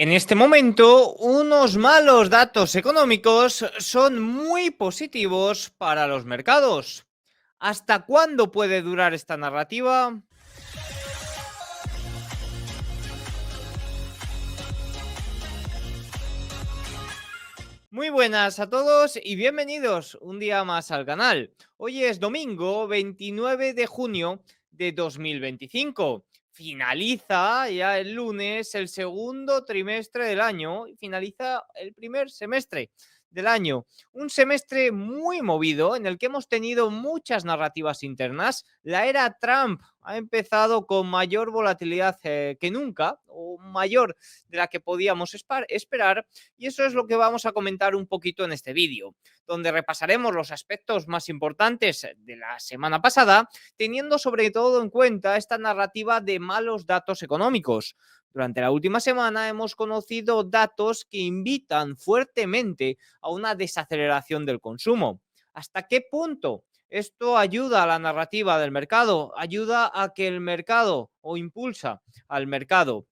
En este momento, unos malos datos económicos son muy positivos para los mercados. ¿Hasta cuándo puede durar esta narrativa? Muy buenas a todos y bienvenidos un día más al canal. Hoy es domingo 29 de junio de 2025. Finaliza ya el lunes el segundo trimestre del año y finaliza el primer semestre del año. Un semestre muy movido en el que hemos tenido muchas narrativas internas. La era Trump ha empezado con mayor volatilidad que nunca, o mayor de la que podíamos esperar, y eso es lo que vamos a comentar un poquito en este vídeo, donde repasaremos los aspectos más importantes de la semana pasada, teniendo sobre todo en cuenta esta narrativa de malos datos económicos. Durante la última semana hemos conocido datos que invitan fuertemente a una desaceleración del consumo. ¿Hasta qué punto esto ayuda a la narrativa del mercado? ¿Ayuda a que el mercado o impulsa al mercado?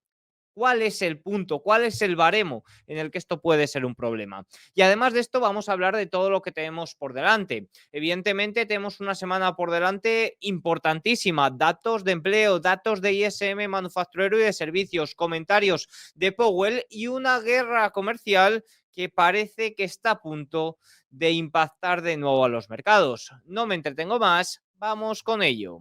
¿Cuál es el punto? ¿Cuál es el baremo en el que esto puede ser un problema? Y además de esto vamos a hablar de todo lo que tenemos por delante. Evidentemente tenemos una semana por delante importantísima. Datos de empleo, datos de ISM manufacturero y de servicios, comentarios de Powell y una guerra comercial que parece que está a punto de impactar de nuevo a los mercados. No me entretengo más, vamos con ello.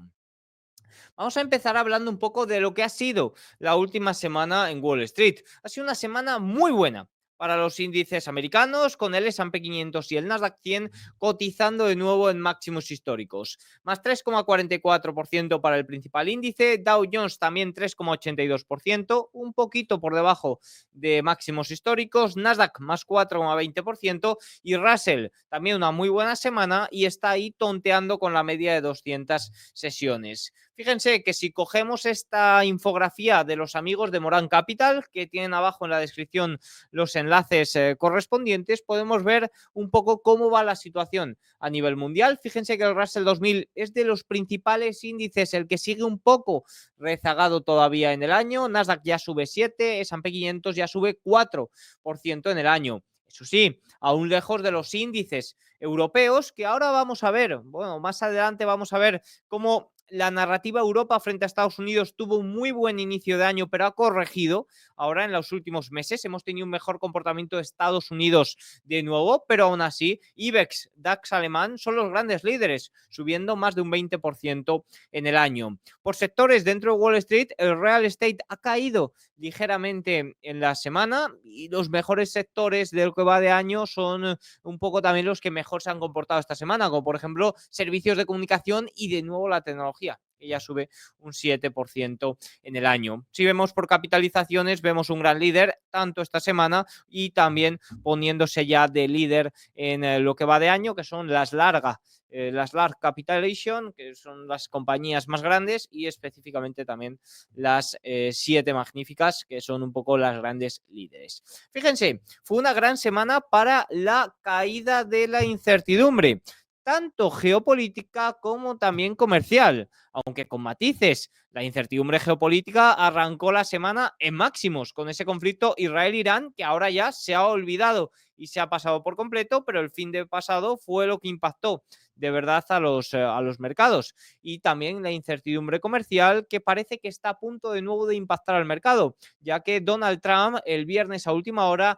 Vamos a empezar hablando un poco de lo que ha sido la última semana en Wall Street. Ha sido una semana muy buena para los índices americanos, con el S&P 500 y el Nasdaq 100 cotizando de nuevo en máximos históricos. Más 3,44% para el principal índice, Dow Jones también 3,82%, un poquito por debajo de máximos históricos, Nasdaq más 4,20% y Russell también una muy buena semana y está ahí tonteando con la media de 200 sesiones. Fíjense que si cogemos esta infografía de los amigos de Morán Capital, que tienen abajo en la descripción los enlaces correspondientes, podemos ver un poco cómo va la situación a nivel mundial. Fíjense que el Russell 2000 es de los principales índices, el que sigue un poco rezagado todavía en el año. Nasdaq ya sube 7, S&P 500 ya sube 4% en el año. Eso sí, aún lejos de los índices europeos, que ahora vamos a ver, bueno, más adelante vamos a ver cómo la narrativa Europa frente a Estados Unidos tuvo un muy buen inicio de año, pero ha corregido ahora en los últimos meses. Hemos tenido un mejor comportamiento de Estados Unidos de nuevo, pero aún así, IBEX, DAX alemán son los grandes líderes, subiendo más de un 20% en el año. Por sectores dentro de Wall Street, el real estate ha caído ligeramente en la semana y los mejores sectores del que va de año son un poco también los que mejor se han comportado esta semana, como por ejemplo servicios de comunicación y de nuevo la tecnología, que ya sube un 7% en el año. Si vemos por capitalizaciones, vemos un gran líder tanto esta semana y también poniéndose ya de líder en lo que va de año, que son las large capitalization, que son las compañías más grandes, y específicamente también las 7 magníficas, que son un poco las grandes líderes. Fíjense, fue una gran semana para la caída de la incertidumbre, tanto geopolítica como también comercial, aunque con matices. La incertidumbre geopolítica arrancó la semana en máximos con ese conflicto Israel-Irán, que ahora ya se ha olvidado y se ha pasado por completo, pero el fin de pasado fue lo que impactó de verdad a los mercados. Y también la incertidumbre comercial, que parece que está a punto de nuevo de impactar al mercado, ya que Donald Trump el viernes a última hora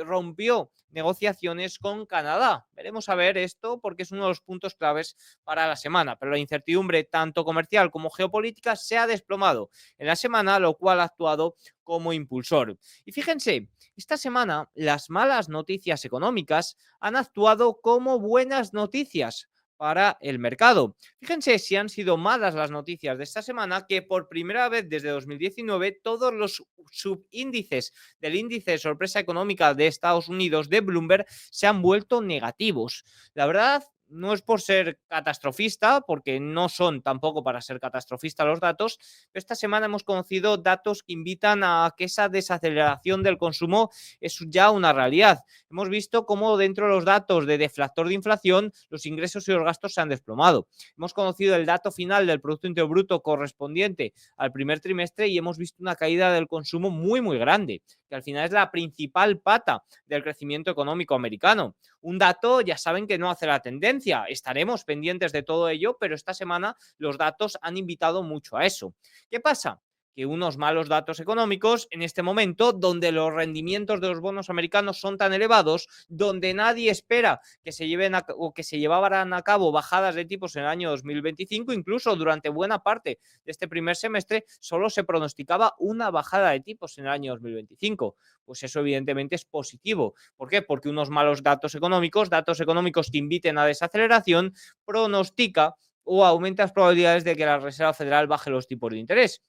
rompió negociaciones con Canadá. Veremos a ver esto porque es uno de los puntos claves para la semana, pero la incertidumbre tanto comercial como geopolítica se ha desplomado en la semana, lo cual ha actuado como impulsor. Y fíjense, esta semana las malas noticias económicas han actuado como buenas noticias para el mercado. Fíjense si han sido malas las noticias de esta semana, que por primera vez desde 2019 todos los subíndices del índice de sorpresa económica de Estados Unidos de Bloomberg se han vuelto negativos. La verdad, no es por ser catastrofista, porque no son tampoco para ser catastrofista los datos, pero esta semana hemos conocido datos que invitan a que esa desaceleración del consumo es ya una realidad. Hemos visto cómo dentro de los datos de deflactor de inflación los ingresos y los gastos se han desplomado. Hemos conocido el dato final del Producto Interior Bruto correspondiente al primer trimestre y hemos visto una caída del consumo muy, muy grande, que al final es la principal pata del crecimiento económico americano. Un dato, ya saben que no hace la tendencia, estaremos pendientes de todo ello, pero esta semana los datos han invitado mucho a eso. ¿Qué pasa? Que unos malos datos económicos en este momento, donde los rendimientos de los bonos americanos son tan elevados, donde nadie espera que se lleven o que se llevaran a cabo bajadas de tipos en el año 2025, incluso durante buena parte de este primer semestre solo se pronosticaba una bajada de tipos en el año 2025. Pues eso evidentemente es positivo. ¿Por qué? Porque unos malos datos económicos que inviten a desaceleración, pronostica o aumenta las probabilidades de que la Reserva Federal baje los tipos de interés.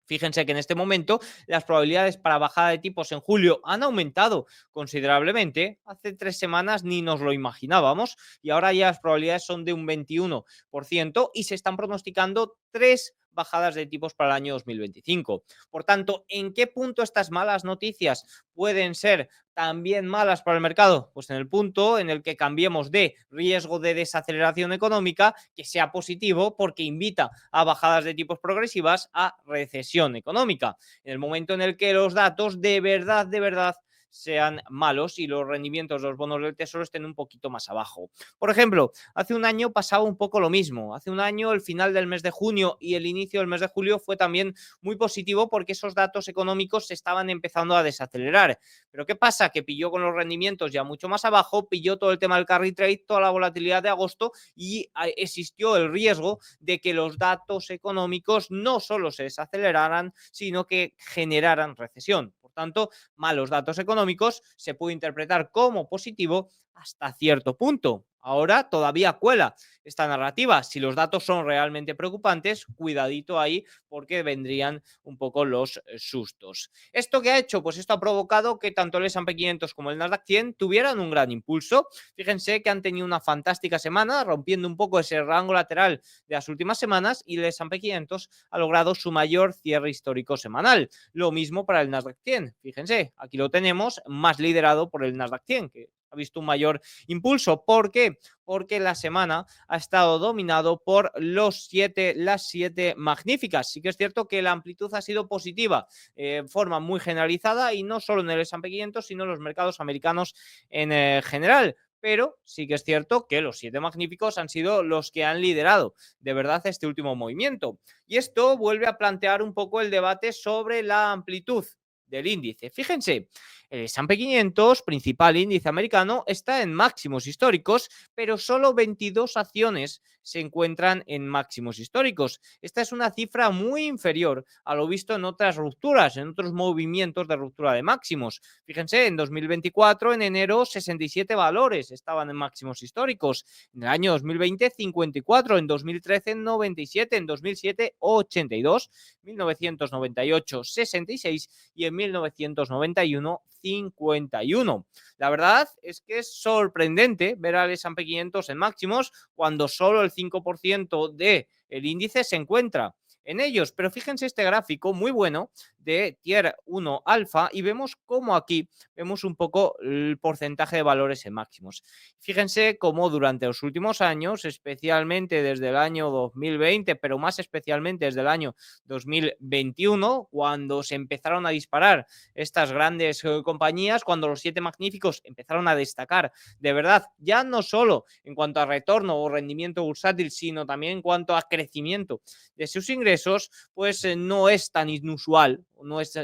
Fíjense que en este momento las probabilidades para bajada de tipos en julio han aumentado considerablemente. Hace 3 semanas ni nos lo imaginábamos y ahora ya las probabilidades son de un 21% y se están pronosticando 3 bajadas de tipos para el año 2025. Por tanto, ¿en qué punto estas malas noticias pueden ser también malas para el mercado? Pues en el punto en el que cambiemos de riesgo de desaceleración económica, que sea positivo porque invita a bajadas de tipos progresivas, a recesión económica. En el momento en el que los datos de verdad sean malos y los rendimientos de los bonos del tesoro estén un poquito más abajo. Por ejemplo, hace un año pasaba un poco lo mismo. Hace un año el final del mes de junio y el inicio del mes de julio fue también muy positivo porque esos datos económicos se estaban empezando a desacelerar. Pero ¿qué pasa? Que pilló con los rendimientos ya mucho más abajo, pilló todo el tema del carry trade, toda la volatilidad de agosto y existió el riesgo de que los datos económicos no solo se desaceleraran, sino que generaran recesión. Por tanto, malos datos económicos se puede interpretar como positivo hasta cierto punto. Ahora todavía cuela esta narrativa. Si los datos son realmente preocupantes, cuidadito ahí porque vendrían un poco los sustos. ¿Esto qué ha hecho? Pues esto ha provocado que tanto el S&P 500 como el Nasdaq 100 tuvieran un gran impulso. Fíjense que han tenido una fantástica semana, rompiendo un poco ese rango lateral de las últimas semanas y el S&P 500 ha logrado su mayor cierre histórico semanal. Lo mismo para el Nasdaq 100. Fíjense, aquí lo tenemos más liderado por el Nasdaq 100, que ha visto un mayor impulso. ¿Por qué? Porque la semana ha estado dominado por las siete magníficas. Sí que es cierto que la amplitud ha sido positiva de forma muy generalizada y no solo en el S&P 500, sino en los mercados americanos en general. Pero sí que es cierto que los 7 magníficos han sido los que han liderado de verdad este último movimiento. Y esto vuelve a plantear un poco el debate sobre la amplitud del índice. Fíjense, el S&P 500, principal índice americano, está en máximos históricos, pero solo 22 acciones se encuentran en máximos históricos. Esta es una cifra muy inferior a lo visto en otras rupturas, en otros movimientos de ruptura de máximos. Fíjense, en 2024, en enero, 67 valores estaban en máximos históricos. En el año 2020, 54. En 2013, 97. En 2007, 82. 1998, 66. Y en 1991, 51. La verdad es que es sorprendente ver al S&P 500 en máximos cuando solo el 5% del índice se encuentra en ellos. Pero fíjense este gráfico muy bueno de Tier 1 Alfa y vemos cómo aquí vemos un poco el porcentaje de valores en máximos. Fíjense cómo durante los últimos años, especialmente desde el año 2020, pero más especialmente desde el año 2021, cuando se empezaron a disparar estas grandes compañías, cuando los 7 magníficos empezaron a destacar de verdad, ya no solo en cuanto a retorno o rendimiento bursátil, sino también en cuanto a crecimiento de sus ingresos, pues no es tan inusual, no es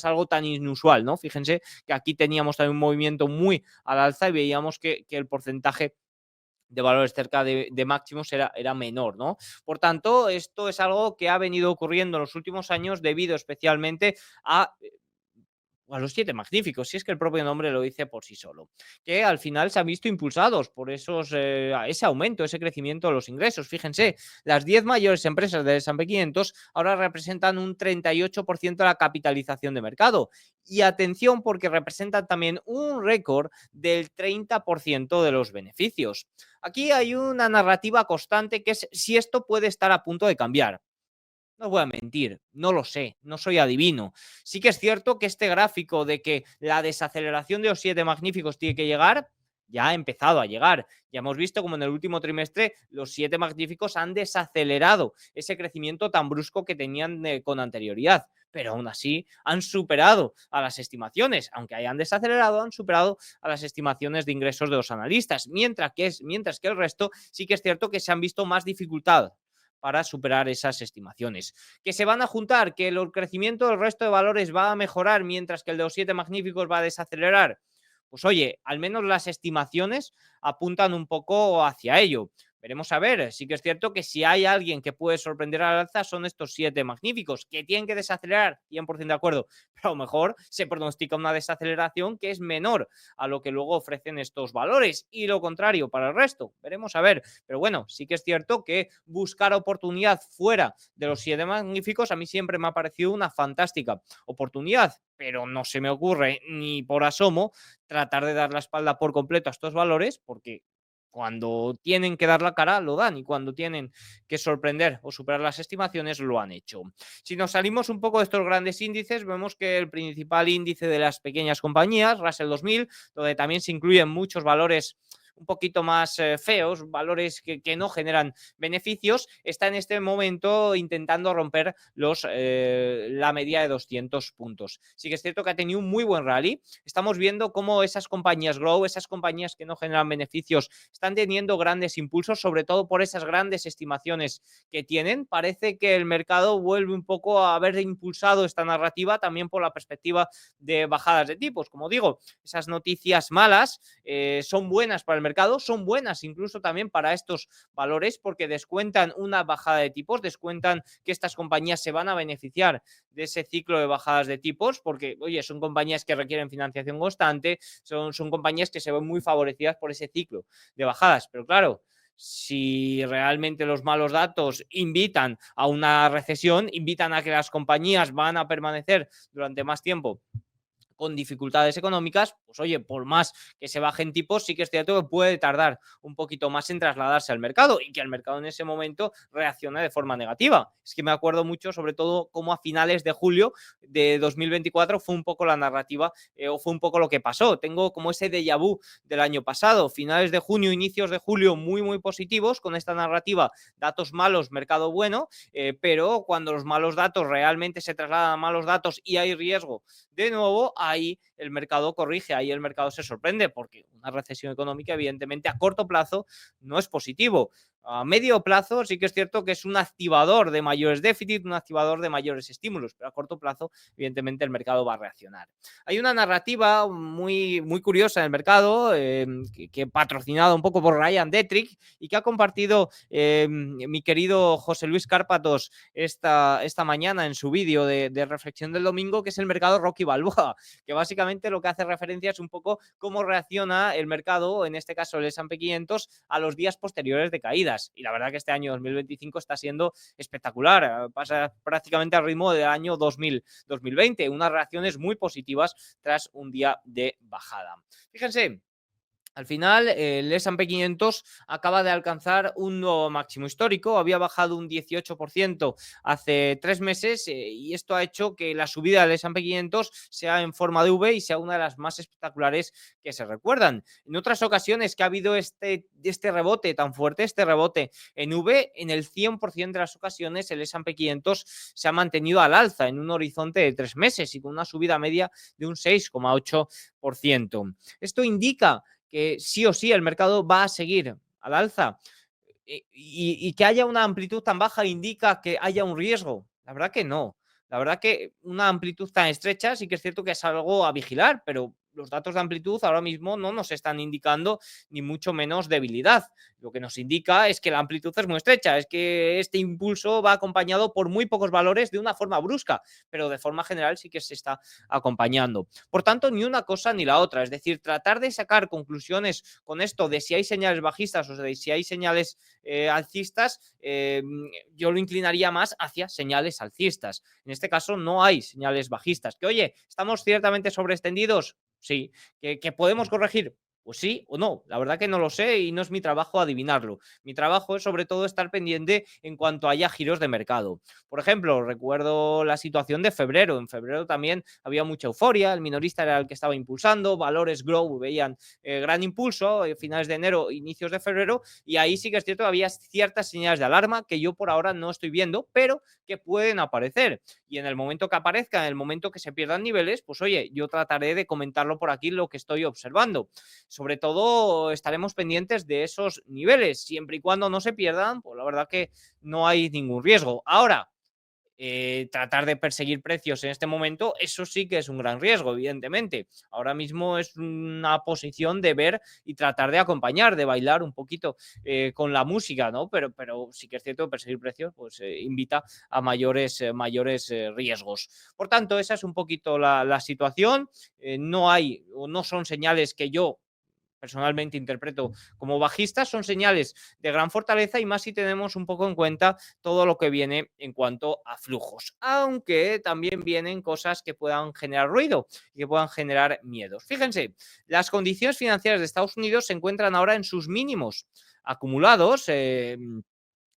algo tan inusual, ¿no? Fíjense que aquí teníamos también un movimiento muy al alza y veíamos que el porcentaje de valores cerca de máximos era menor, ¿no? Por tanto, esto es algo que ha venido ocurriendo en los últimos años debido especialmente a los 7 magníficos, si es que el propio nombre lo dice por sí solo, que al final se han visto impulsados por ese aumento, ese crecimiento de los ingresos. Fíjense, las 10 mayores empresas del S&P 500 ahora representan un 38% de la capitalización de mercado. Y atención, porque representan también un récord del 30% de los beneficios. Aquí hay una narrativa constante que es si esto puede estar a punto de cambiar. No os voy a mentir, no lo sé, no soy adivino. Sí que es cierto que este gráfico de que la desaceleración de los 7 magníficos tiene que llegar, ya ha empezado a llegar. Ya hemos visto como en el último trimestre los 7 magníficos han desacelerado ese crecimiento tan brusco que tenían con anterioridad. pero aún así han superado a las estimaciones, aunque hayan desacelerado, han superado a las estimaciones de ingresos de los analistas, mientras que el resto sí que es cierto que se han visto más dificultad para superar esas estimaciones. Que se van a juntar, que el crecimiento del resto de valores va a mejorar mientras que el de los 7 magníficos va a desacelerar. Pues oye, al menos las estimaciones apuntan un poco hacia ello. Veremos a ver, sí que es cierto que si hay alguien que puede sorprender al alza son estos 7 magníficos, que tienen que desacelerar, 100% de acuerdo, pero a lo mejor se pronostica una desaceleración que es menor a lo que luego ofrecen estos valores y lo contrario para el resto, veremos a ver, pero bueno, sí que es cierto que buscar oportunidad fuera de los 7 magníficos a mí siempre me ha parecido una fantástica oportunidad, pero no se me ocurre ni por asomo tratar de dar la espalda por completo a estos valores porque cuando tienen que dar la cara, lo dan y cuando tienen que sorprender o superar las estimaciones, lo han hecho. Si nos salimos un poco de estos grandes índices, vemos que el principal índice de las pequeñas compañías, Russell 2000, donde también se incluyen muchos valores un poquito más feos, valores que no generan beneficios, está en este momento intentando romper la media de 200 puntos. Sí que es cierto que ha tenido un muy buen rally. Estamos viendo cómo esas compañías grow, esas compañías que no generan beneficios, están teniendo grandes impulsos, sobre todo por esas grandes estimaciones que tienen. Parece que el mercado vuelve un poco a haber impulsado esta narrativa también por la perspectiva de bajadas de tipos. Como digo, esas noticias malas son buenas para el mercado, son buenas incluso también para estos valores porque descuentan una bajada de tipos, descuentan que estas compañías se van a beneficiar de ese ciclo de bajadas de tipos porque, oye, son compañías que requieren financiación constante, son compañías que se ven muy favorecidas por ese ciclo de bajadas, pero claro, si realmente los malos datos invitan a una recesión, invitan a que las compañías van a permanecer durante más tiempo con dificultades económicas, pues oye, por más que se bajen tipos, sí que es cierto que puede tardar un poquito más en trasladarse al mercado y que el mercado en ese momento reaccione de forma negativa. Es que me acuerdo mucho, sobre todo, cómo a finales de julio de 2024 fue un poco la narrativa o fue un poco lo que pasó. Tengo como ese déjà vu del año pasado, finales de junio, inicios de julio muy, muy positivos con esta narrativa, datos malos, mercado bueno, pero cuando los malos datos realmente se trasladan a malos datos y hay riesgo de nuevo, ahí el mercado corrige, ahí el mercado se sorprende, porque una recesión económica, evidentemente, a corto plazo no es positivo. A medio plazo sí que es cierto que es un activador de mayores déficits, un activador de mayores estímulos, pero a corto plazo, evidentemente, el mercado va a reaccionar. Hay una narrativa muy, muy curiosa en el mercado, que patrocinada un poco por Ryan Detrick y que ha compartido mi querido José Luis Cárpatos esta mañana en su vídeo de reflexión del domingo, que es el mercado Rocky Balboa, que básicamente lo que hace referencia es un poco cómo reacciona el mercado, en este caso el S&P 500, a los días posteriores de caídas. Y la verdad que este año 2025 está siendo espectacular, pasa prácticamente al ritmo del año 2020, unas reacciones muy positivas tras un día de bajada. Fíjense, al final, el S&P 500 acaba de alcanzar un nuevo máximo histórico, había bajado un 18% hace 3 meses y esto ha hecho que la subida del S&P 500 sea en forma de V y sea una de las más espectaculares que se recuerdan. En otras ocasiones que ha habido este rebote tan fuerte, este rebote en V, en el 100% de las ocasiones el S&P 500 se ha mantenido al alza en un horizonte de 3 meses y con una subida media de un 6,8%. Esto indica que sí o sí el mercado va a seguir al alza y que haya una amplitud tan baja indica que haya un riesgo. La verdad que no. La verdad que una amplitud tan estrecha sí que es cierto que es algo a vigilar, pero los datos de amplitud ahora mismo no nos están indicando ni mucho menos debilidad. Lo que nos indica es que la amplitud es muy estrecha, es que este impulso va acompañado por muy pocos valores de una forma brusca, pero de forma general sí que se está acompañando. Por tanto, ni una cosa ni la otra. Es decir, tratar de sacar conclusiones con esto de si hay señales bajistas o de si hay señales alcistas, yo lo inclinaría más hacia señales alcistas. En este caso no hay señales bajistas. Que oye, estamos ciertamente sobreextendidos, sí. Que podemos corregir, Pues sí o no, la verdad que no lo sé y no es mi trabajo adivinarlo. Mi trabajo es sobre todo estar pendiente en cuanto haya giros de mercado. Por ejemplo, recuerdo la situación de febrero. En febrero también había mucha euforia, el minorista era el que estaba impulsando, valores grow veían gran impulso, finales de enero, inicios de febrero, y ahí sí que es cierto que había ciertas señales de alarma que yo por ahora no estoy viendo, pero que pueden aparecer. Y en el momento que aparezca, en el momento que se pierdan niveles, pues oye, yo trataré de comentarlo por aquí lo que estoy observando. Sobre todo estaremos pendientes de esos niveles, siempre y cuando no se pierdan, pues la verdad que no hay ningún riesgo. Ahora, tratar de perseguir precios en este momento, eso sí que es un gran riesgo, evidentemente. Ahora mismo es una posición de ver y tratar de acompañar, de bailar un poquito con la música, ¿no? Pero sí que es cierto que perseguir precios pues invita a mayores riesgos. Por tanto, esa es un poquito la situación. No hay o no son señales que yo personalmente interpreto como bajistas, son señales de gran fortaleza y más si tenemos un poco en cuenta todo lo que viene en cuanto a flujos, aunque también vienen cosas que puedan generar ruido y que puedan generar miedos. Fíjense, las condiciones financieras de Estados Unidos se encuentran ahora en sus mínimos acumulados.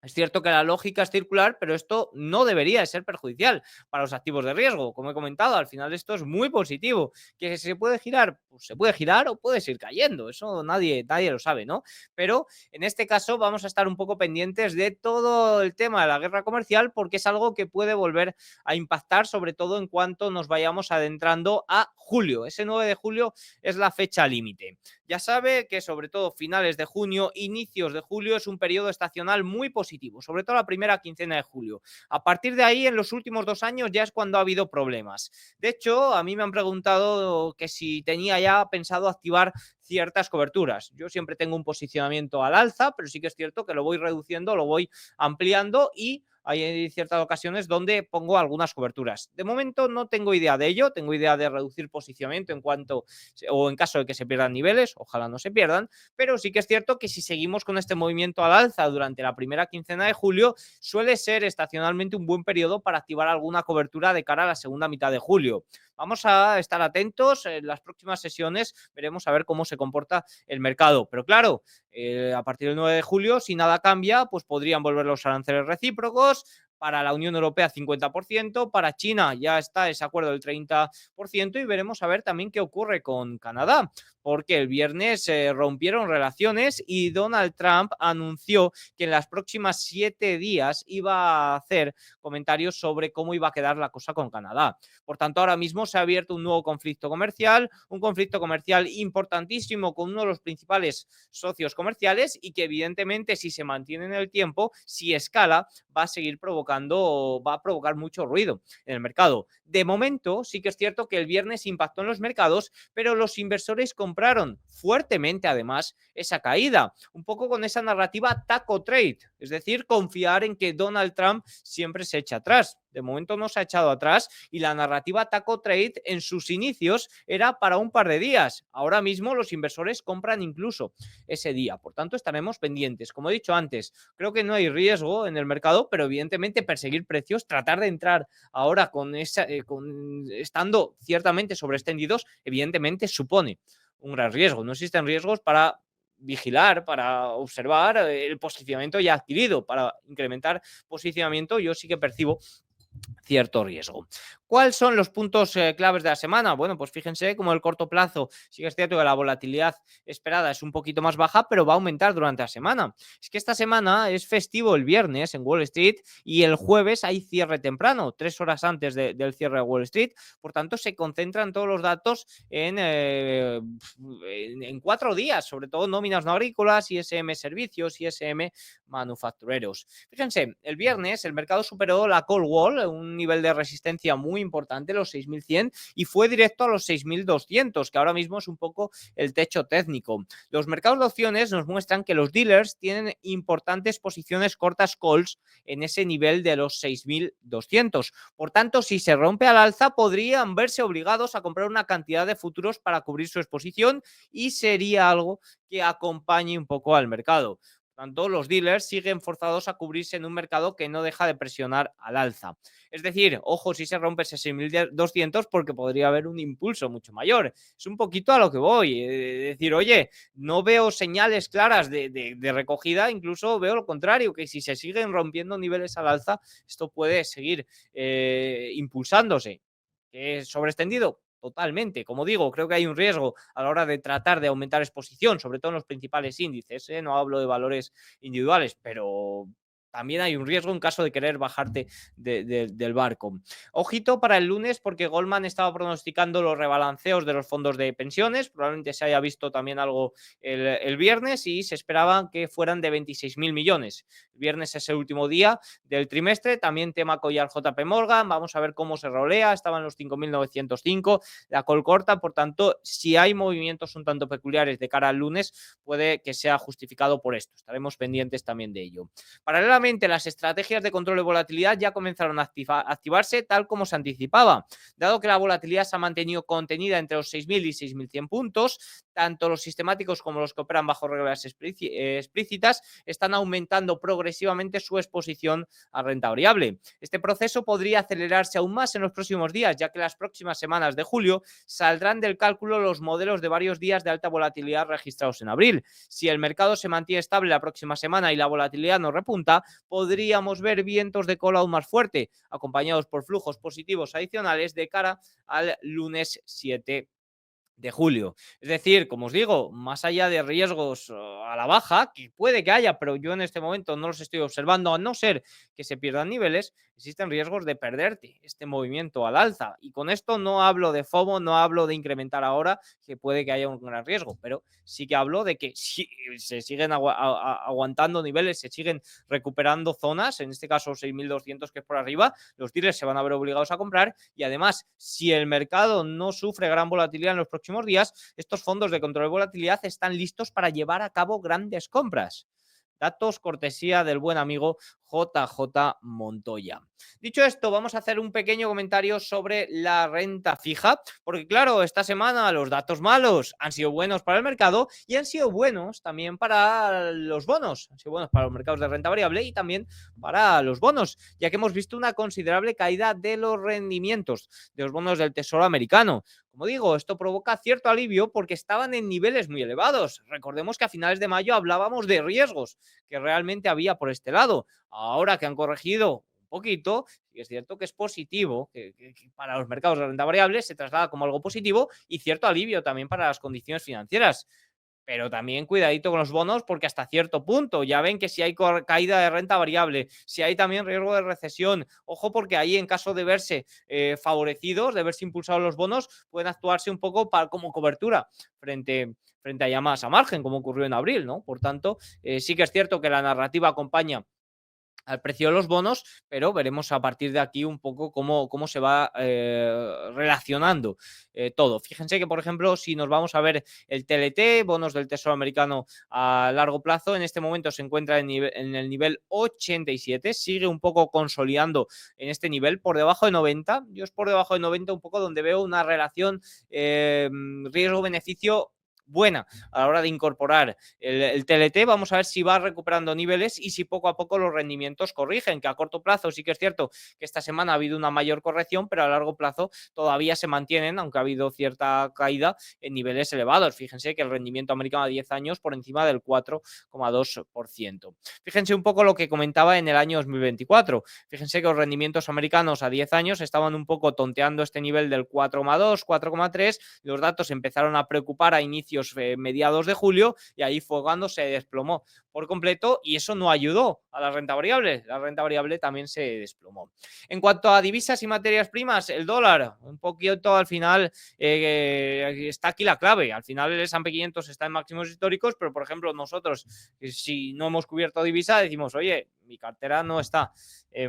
Es cierto que la lógica es circular, pero esto no debería de ser perjudicial para los activos de riesgo. Como he comentado, al final esto es muy positivo. ¿Que se puede girar? Pues se puede girar o puede ir cayendo. Eso nadie lo sabe, ¿no? Pero en este caso vamos a estar un poco pendientes de todo el tema de la guerra comercial porque es algo que puede volver a impactar, sobre todo en cuanto nos vayamos adentrando a julio. Ese 9 de julio es la fecha límite. Ya sabe que sobre todo finales de junio, inicios de julio es un periodo estacional muy positivo, sobre todo la primera quincena de julio. A partir de ahí, en los últimos 2 años ya es cuando ha habido problemas. De hecho, a mí me han preguntado que si tenía ya pensado activar ciertas coberturas. Yo siempre tengo un posicionamiento al alza, pero sí que es cierto que lo voy reduciendo, lo voy ampliando y hay ciertas ocasiones donde pongo algunas coberturas. De momento no tengo idea de ello, tengo idea de reducir posicionamiento en cuanto o en caso de que se pierdan niveles, ojalá no se pierdan, pero sí que es cierto que si seguimos con este movimiento al alza durante la primera quincena de julio, suele ser estacionalmente un buen periodo para activar alguna cobertura de cara a la segunda mitad de julio. Vamos a estar atentos en las próximas sesiones, veremos a ver cómo se comporta el mercado. Pero claro, a partir del 9 de julio, si nada cambia, pues podrían volver los aranceles recíprocos. Para la Unión Europea 50%, para China ya está ese acuerdo del 30% y veremos a ver también qué ocurre con Canadá, porque el viernes rompieron relaciones y Donald Trump anunció que en las próximas 7 días iba a hacer comentarios sobre cómo iba a quedar la cosa con Canadá. Por tanto, ahora mismo se ha abierto un nuevo conflicto comercial, un conflicto comercial importantísimo con uno de los principales socios comerciales y que evidentemente si se mantiene en el tiempo, si escala, va a provocar mucho ruido en el mercado. De momento, sí que es cierto que el viernes impactó en los mercados, pero los inversores compraron fuertemente además esa caída, un poco con esa narrativa taco trade, es decir, confiar en que Donald Trump siempre se echa atrás. De momento no se ha echado atrás y la narrativa taco trade en sus inicios era para un par de días. Ahora mismo los inversores compran incluso ese día. Por tanto, estaremos pendientes. Como he dicho antes, creo que no hay riesgo en el mercado, pero evidentemente perseguir precios, tratar de entrar ahora estando ciertamente sobreextendidos, evidentemente supone un gran riesgo. No existen riesgos para vigilar, para observar el posicionamiento ya adquirido, para incrementar posicionamiento, yo sí que percibo cierto riesgo. ¿Cuáles son los puntos claves de la semana? Bueno, pues fíjense como el corto plazo, sí que es cierto que la volatilidad esperada es un poquito más baja, pero va a aumentar durante la semana. Es que esta semana es festivo el viernes en Wall Street y el jueves hay cierre temprano, 3 horas antes del cierre de Wall Street. Por tanto, se concentran todos los datos en 4 días, sobre todo nóminas no agrícolas, ISM servicios, ISM manufactureros. Fíjense, el viernes el mercado superó la call wall, un nivel de resistencia muy importante, los 6.100, y fue directo a los 6.200, que ahora mismo es un poco el techo técnico. Los mercados de opciones nos muestran que los dealers tienen importantes posiciones cortas calls en ese nivel de los 6.200. Por tanto, si se rompe al alza, podrían verse obligados a comprar una cantidad de futuros para cubrir su exposición y sería algo que acompañe un poco al mercado. Por tanto, los dealers siguen forzados a cubrirse en un mercado que no deja de presionar al alza. Es decir, ojo si se rompe ese 6.200 porque podría haber un impulso mucho mayor. Es un poquito a lo que voy. Decir, oye, no veo señales claras de recogida, incluso veo lo contrario, que si se siguen rompiendo niveles al alza, esto puede seguir impulsándose. ¿Sobreextendido? Totalmente. Como digo, creo que hay un riesgo a la hora de tratar de aumentar exposición, sobre todo en los principales índices. No hablo de valores individuales, pero también hay un riesgo en caso de querer bajarte del barco. Ojito para el lunes porque Goldman estaba pronosticando los rebalanceos de los fondos de pensiones. Probablemente se haya visto también algo el viernes y se esperaban que fueran de 26.000 millones. El viernes es el último día del trimestre. También tema collar JP Morgan. Vamos a ver cómo se rolea. Estaban los 5.905. La call corta. Por tanto, si hay movimientos un tanto peculiares de cara al lunes, puede que sea justificado por esto. Estaremos pendientes también de ello. Paralelamente, las estrategias de control de volatilidad ya comenzaron a activarse tal como se anticipaba. Dado que la volatilidad se ha mantenido contenida entre los 6.000 y 6.100 puntos, tanto los sistemáticos como los que operan bajo reglas explícitas están aumentando progresivamente su exposición a renta variable. Este proceso podría acelerarse aún más en los próximos días, ya que las próximas semanas de julio saldrán del cálculo los modelos de varios días de alta volatilidad registrados en abril. Si el mercado se mantiene estable la próxima semana y la volatilidad no repunta, podríamos ver vientos de cola aún más fuerte, acompañados por flujos positivos adicionales de cara al lunes 7 de julio. Es decir, como os digo, más allá de riesgos a la baja, que puede que haya, pero yo en este momento no los estoy observando, a no ser que se pierdan niveles, existen riesgos de perderte este movimiento al alza. Y con esto no hablo de FOMO, no hablo de incrementar ahora, que puede que haya un gran riesgo, pero sí que hablo de que si se siguen aguantando niveles, se siguen recuperando zonas, en este caso 6.200 que es por arriba, los dealers se van a ver obligados a comprar y además, si el mercado no sufre gran volatilidad en los próximos días, estos fondos de control de volatilidad están listos para llevar a cabo grandes compras. Datos cortesía del buen amigo JJ Montoya. Dicho esto, vamos a hacer un pequeño comentario sobre la renta fija, porque claro, esta semana los datos malos han sido buenos para el mercado y han sido buenos también para los bonos, han sido buenos para los mercados de renta variable y también para los bonos, ya que hemos visto una considerable caída de los rendimientos de los bonos del Tesoro americano. Como digo, esto provoca cierto alivio porque estaban en niveles muy elevados. Recordemos que a finales de mayo hablábamos de riesgos que realmente había por este lado. Ahora que han corregido un poquito, y es cierto que es positivo, que para los mercados de renta variable se traslada como algo positivo y cierto alivio también para las condiciones financieras. Pero también cuidadito con los bonos porque hasta cierto punto ya ven que si hay caída de renta variable, si hay también riesgo de recesión, ojo porque ahí en caso de verse favorecidos, de verse impulsados los bonos, pueden actuarse un poco como cobertura frente a llamadas a margen, como ocurrió en abril, ¿no? Por tanto, sí que es cierto que la narrativa acompaña al precio de los bonos, pero veremos a partir de aquí un poco cómo se va relacionando todo. Fíjense que, por ejemplo, si nos vamos a ver el TLT, bonos del Tesoro americano a largo plazo, en este momento se encuentra en el nivel 87, sigue un poco consolidando en este nivel, por debajo de 90. Yo es por debajo de 90 un poco donde veo una relación riesgo-beneficio buena a la hora de incorporar el TLT. Vamos a ver si va recuperando niveles y si poco a poco los rendimientos corrigen, que a corto plazo sí que es cierto que esta semana ha habido una mayor corrección, pero a largo plazo todavía se mantienen, aunque ha habido cierta caída en niveles elevados. Fíjense que el rendimiento americano a 10 años por encima del 4,2%. Fíjense un poco lo que comentaba en el año 2024. Fíjense que los rendimientos americanos a 10 años estaban un poco tonteando este nivel del 4,2, 4,3. Los datos empezaron a preocupar a inicios mediados de julio y ahí fue cuando se desplomó por completo y eso no ayudó a la renta variable. La renta variable también se desplomó. En cuanto a divisas y materias primas, el dólar, un poquito al final está aquí la clave. Al final el S&P 500 está en máximos históricos, pero por ejemplo nosotros, si no hemos cubierto divisa, decimos, oye, mi cartera no está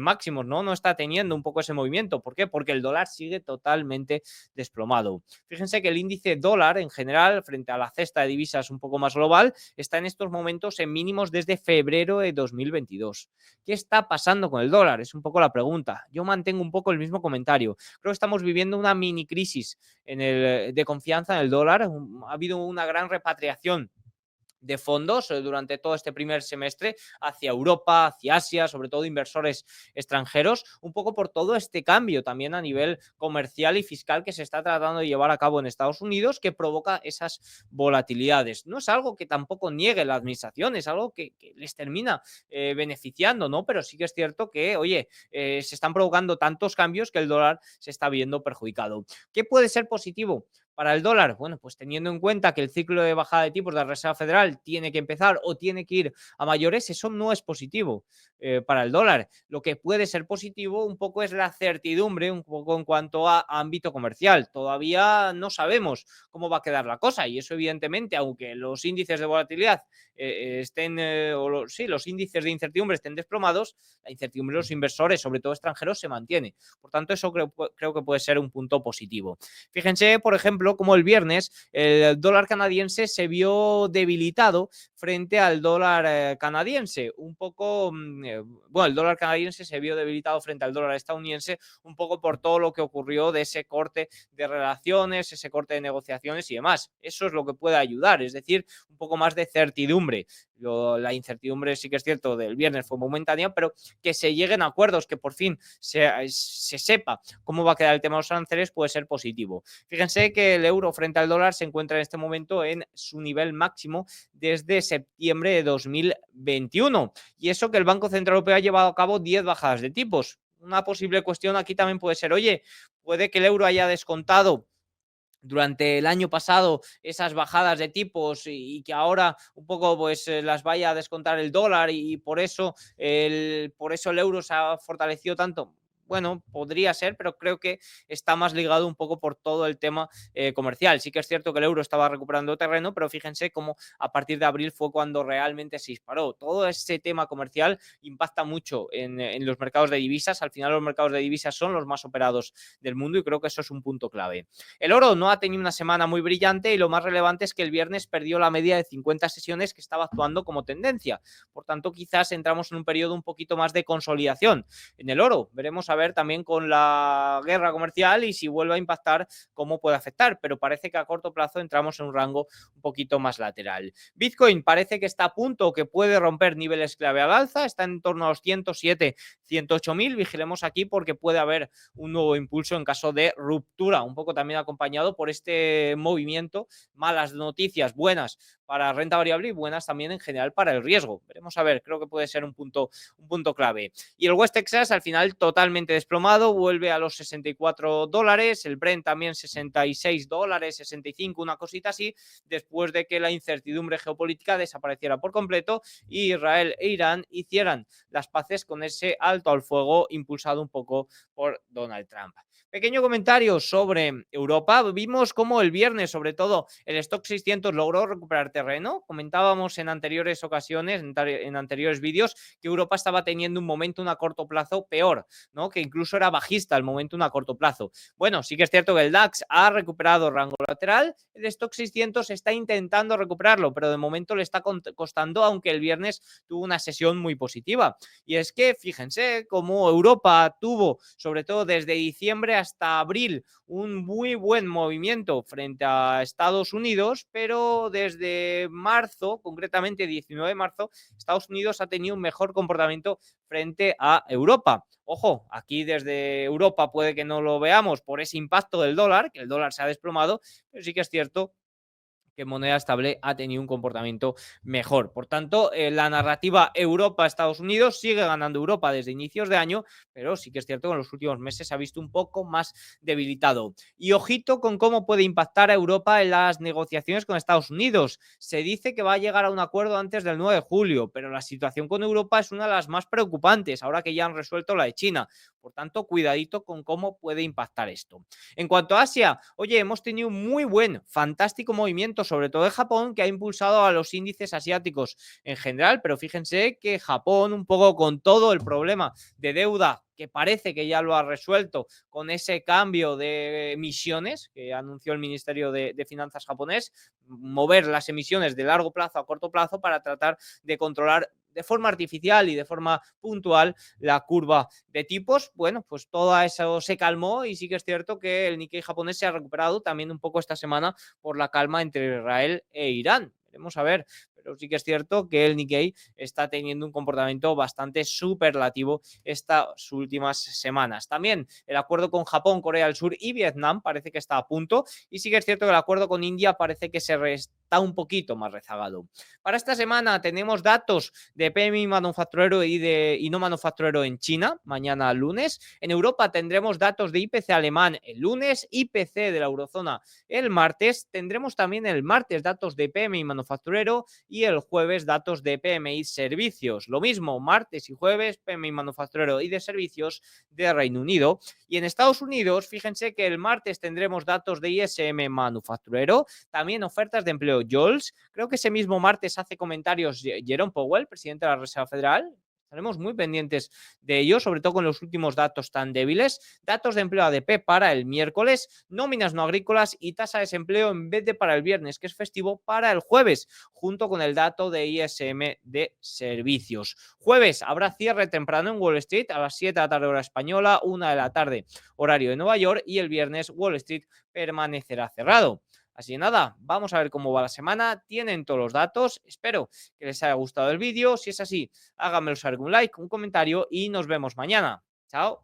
máximos, ¿no? No está teniendo un poco ese movimiento. ¿Por qué? Porque el dólar sigue totalmente desplomado. Fíjense que el índice dólar en general, frente a la cesta de divisas un poco más global, está en estos momentos en mínimos desde febrero de 2022. ¿Qué está pasando con el dólar? Es un poco la pregunta. Yo mantengo un poco el mismo comentario. Creo que estamos viviendo una mini crisis de confianza en el dólar. Ha habido una gran repatriación de fondos durante todo este primer semestre hacia Europa, hacia Asia, sobre todo inversores extranjeros, un poco por todo este cambio también a nivel comercial y fiscal que se está tratando de llevar a cabo en Estados Unidos, que provoca esas volatilidades. No es algo que tampoco niegue la administración, es algo que les termina beneficiando, ¿no? Pero sí que es cierto que, oye, se están provocando tantos cambios que el dólar se está viendo perjudicado. ¿Qué puede ser positivo para el dólar? Bueno, pues teniendo en cuenta que el ciclo de bajada de tipos de la Reserva Federal tiene que empezar o tiene que ir a mayores, eso no es positivo para el dólar. Lo que puede ser positivo un poco es la certidumbre, un poco en cuanto a ámbito comercial. Todavía no sabemos cómo va a quedar la cosa y eso evidentemente, aunque los índices de volatilidad estén, sí, los índices de incertidumbre estén desplomados, la incertidumbre de los inversores, sobre todo extranjeros, se mantiene. Por tanto, eso creo que puede ser un punto positivo. Fíjense, por ejemplo, como el viernes el dólar canadiense se vio debilitado frente al dólar canadiense. Un poco, bueno, el dólar canadiense se vio debilitado frente al dólar estadounidense un poco por todo lo que ocurrió de ese corte de relaciones, ese corte de negociaciones y demás. Eso es lo que puede ayudar, es decir, un poco más de certidumbre. La incertidumbre sí que es cierto del viernes fue momentánea, pero que se lleguen a acuerdos, que por fin se sepa cómo va a quedar el tema de los aranceles puede ser positivo. Fíjense que el euro frente al dólar se encuentra en este momento en su nivel máximo desde septiembre de 2021. Y eso que el Banco Central Europeo ha llevado a cabo 10 bajadas de tipos. Una posible cuestión aquí también puede ser, oye, puede que el euro haya descontado durante el año pasado esas bajadas de tipos y que ahora un poco pues las vaya a descontar el dólar y por eso el euro se ha fortalecido tanto. Bueno, podría ser, pero creo que está más ligado un poco por todo el tema comercial. Sí que es cierto que el euro estaba recuperando terreno, pero fíjense cómo a partir de abril fue cuando realmente se disparó. Todo ese tema comercial impacta mucho en los mercados de divisas. Al final los mercados de divisas son los más operados del mundo y creo que eso es un punto clave. El oro no ha tenido una semana muy brillante y lo más relevante es que el viernes perdió la media de 50 sesiones que estaba actuando como tendencia. Por tanto, quizás entramos en un periodo un poquito más de consolidación en el oro. Veremos a ver también con la guerra comercial y si vuelve a impactar, cómo puede afectar. Pero parece que a corto plazo entramos en un rango un poquito más lateral. Bitcoin parece que está a punto, que puede romper niveles clave al alza. Está en torno a los 107, 108 mil. Vigilemos aquí porque puede haber un nuevo impulso en caso de ruptura. Un poco también acompañado por este movimiento, malas noticias, buenas para renta variable y buenas también en general para el riesgo. Veremos a ver, creo que puede ser un punto clave. Y el West Texas al final totalmente desplomado, vuelve a los $64, el Brent también $66, 65, una cosita así, después de que la incertidumbre geopolítica desapareciera por completo y Israel e Irán hicieran las paces con ese alto al fuego impulsado un poco por Donald Trump. Pequeño comentario sobre Europa. Vimos cómo el viernes, sobre todo, el Stock 600 logró recuperar terreno. Comentábamos en anteriores ocasiones, en anteriores vídeos, que Europa estaba teniendo un momento a corto plazo peor, ¿no? Que incluso era bajista el momento a corto plazo. Bueno, sí que es cierto que el DAX ha recuperado rango lateral. El Stock 600 está intentando recuperarlo, pero de momento le está costando, aunque el viernes tuvo una sesión muy positiva. Y es que fíjense cómo Europa tuvo, sobre todo desde diciembre hasta abril, un muy buen movimiento frente a Estados Unidos, pero desde marzo, concretamente 19 de marzo, Estados Unidos ha tenido un mejor comportamiento frente a Europa. Ojo, aquí desde Europa puede que no lo veamos por ese impacto del dólar, que el dólar se ha desplomado, pero sí que es cierto que moneda estable ha tenido un comportamiento mejor. Por tanto, la narrativa Europa-Estados Unidos sigue ganando Europa desde inicios de año, pero sí que es cierto que en los últimos meses se ha visto un poco más debilitado. Y ojito con cómo puede impactar a Europa en las negociaciones con Estados Unidos. Se dice que va a llegar a un acuerdo antes del 9 de julio, pero la situación con Europa es una de las más preocupantes, ahora que ya han resuelto la de China. Por tanto, cuidadito con cómo puede impactar esto. En cuanto a Asia, oye, hemos tenido un muy buen, fantástico movimiento, sobre todo de Japón, que ha impulsado a los índices asiáticos en general, pero fíjense que Japón, un poco con todo el problema de deuda que parece que ya lo ha resuelto con ese cambio de emisiones que anunció el Ministerio de Finanzas japonés, mover las emisiones de largo plazo a corto plazo para tratar de controlar de forma artificial y de forma puntual la curva de tipos. Bueno, pues todo eso se calmó y sí que es cierto que el Nikkei japonés se ha recuperado también un poco esta semana por la calma entre Israel e Irán. Veremos a ver. pero sí que es cierto que el Nikkei está teniendo un comportamiento bastante superlativo estas últimas semanas. También el acuerdo con Japón, Corea del Sur y Vietnam parece que está a punto, y sí que es cierto que el acuerdo con India parece que está un poquito más rezagado. Para esta semana tenemos datos de PMI manufacturero y no manufacturero en China, mañana lunes. En Europa tendremos datos de IPC alemán el lunes, IPC de la eurozona el martes. Tendremos también el martes datos de PMI manufacturero y el jueves datos de PMI servicios. Lo mismo, martes y jueves, PMI manufacturero y de servicios de Reino Unido. Y en Estados Unidos, fíjense que el martes tendremos datos de ISM manufacturero, también ofertas de empleo JOLTS. Creo que ese mismo martes hace comentarios Jerome Powell, presidente de la Reserva Federal. Estaremos muy pendientes de ello, sobre todo con los últimos datos tan débiles. Datos de empleo ADP para el miércoles, nóminas no agrícolas y tasa de desempleo en vez de para el viernes, que es festivo, para el jueves, junto con el dato de ISM de servicios. Jueves habrá cierre temprano en Wall Street a las 7 de la tarde hora española, 1 de la tarde horario de Nueva York, y el viernes Wall Street permanecerá cerrado. Así que nada, vamos a ver cómo va la semana. Tienen todos los datos. Espero que les haya gustado el vídeo. Si es así, háganmelo saber con un like, un comentario y nos vemos mañana. Chao.